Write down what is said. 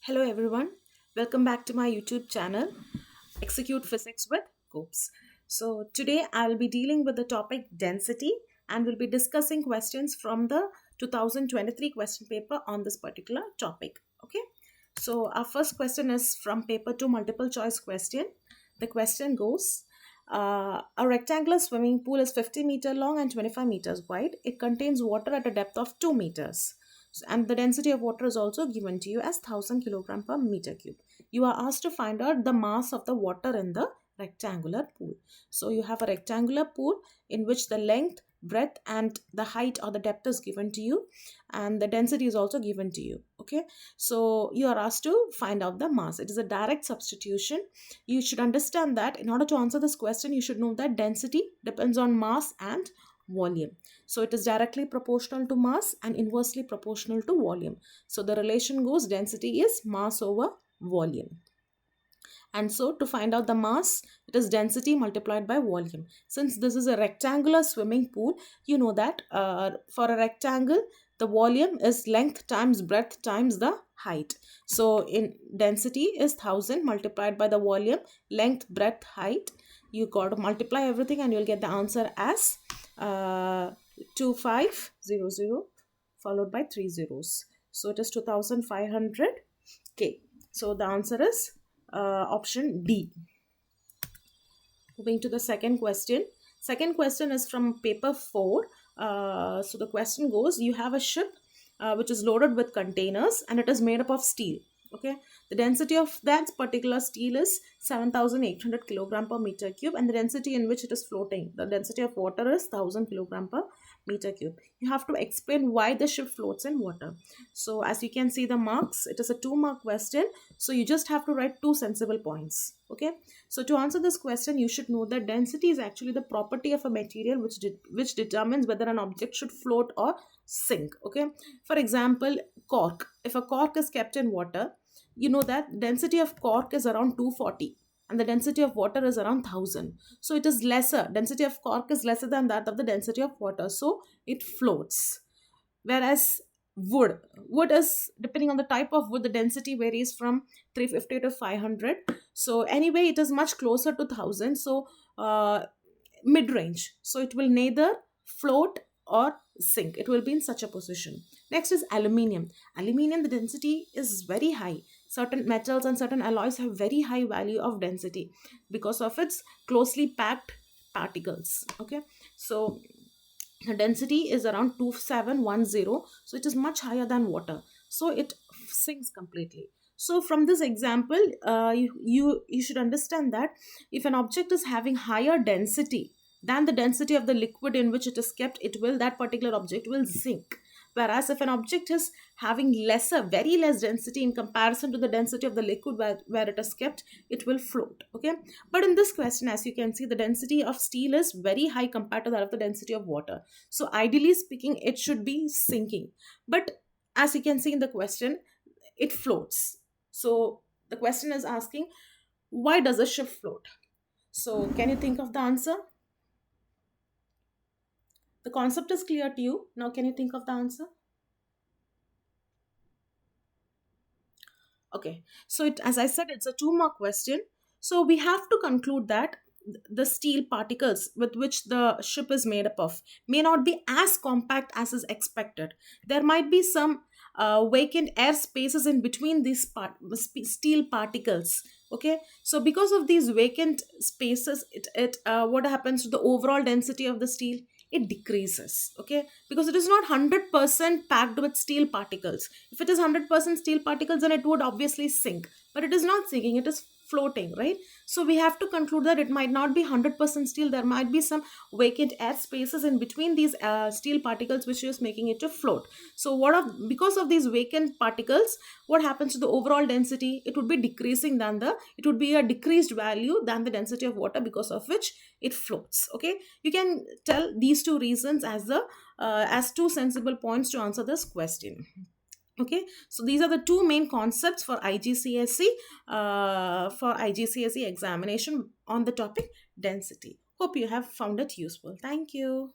Hello everyone, welcome back to my YouTube channel, Execute Physics with Coops. So today I'll be dealing with the topic density and we'll be discussing questions from the 2023 question paper on this particular topic. Okay, so our first question is from paper 2 multiple choice question. The question goes, a rectangular swimming pool is 50-meter long and 25 meters wide. It contains water at a depth of 2 meters. And the density of water is also given to you as 1000 kilogram per meter cube. You are asked to find out the mass of the water in the rectangular pool. So you have a rectangular pool in which the length, breadth and the height or the depth is given to you, and the density is also given to you. Okay, so you are asked to find out the mass. It is a direct substitution. You should understand that in order to answer this question, you should know that density depends on mass and volume. So it is directly proportional to mass and inversely proportional to volume. So the relation goes density is mass over volume. And so to find out the mass, it is density multiplied by volume. Since this is a rectangular swimming pool, you know that for a rectangle, the volume is length times breadth times the height. So in density is 1000 multiplied by the volume, length, breadth, height. You got to multiply everything and you'll get the answer as 2500 followed by 3 zeros. So it is 2500 K. So the answer is option D. Moving to the second question. Second question is from paper 4. So the question goes, you have a ship which is loaded with containers and it is made up of steel. Okay, the density of that particular steel is 7800 kilogram per meter cube, and the density in which it is floating, the density of water is 1000 kilogram per meter cube. You have to explain why the ship floats in water. So as you can see the marks, it is a 2-mark question, so you just have to write 2 sensible points. Okay, so to answer this question, you should know that density is actually the property of a material which determines whether an object should float or sink. Okay, for example, cork. If a cork is kept in water, you know that density of cork is around 240 and the density of water is around 1000. So it is lesser. Density of cork is lesser than that of the density of water. So it floats. Whereas wood is, depending on the type of wood, the density varies from 350 to 500. So anyway, it is much closer to 1000. So mid-range. So it will neither float or sink. It will be in such a position. Next is aluminium. Aluminium, the density is very high. Certain metals and certain alloys have very high value of density because of its closely packed particles. Okay, so the density is around 2710, so it is much higher than water, so it sinks completely. So from this example, you should understand that if an object is having higher density than the density of the liquid in which it is kept, that particular object will sink. Whereas if an object is having very less density in comparison to the density of the liquid where it is kept, it will float. Okay, but in this question, as you can see, the density of steel is very high compared to that of the density of water. So ideally speaking, it should be sinking. But as you can see in the question, it floats. So the question is asking, why does a ship float? So can you think of the answer? The concept is clear to you. Now can you think of the answer? Okay, so as I said, it's a 2-mark question. So we have to conclude that the steel particles with which the ship is made up of may not be as compact as is expected. There might be some vacant air spaces in between these steel particles. Okay, so because of these vacant spaces, what happens to the overall density of the steel? It decreases. Okay, because it is not 100% packed with steel particles. If it is 100% steel particles, then it would obviously sink, but it is not sinking, it is floating, right? So we have to conclude that it might not be 100% steel. There might be some vacant air spaces in between these steel particles which is making it to float. So because of these vacant particles, what happens to the overall density? It would be decreasing it would be a decreased value than the density of water, because of which it floats. Okay, you can tell these 2 reasons as 2 sensible points to answer this question. Okay, so these are the 2 main concepts for IGCSE examination on the topic density. Hope you have found it useful. Thank you.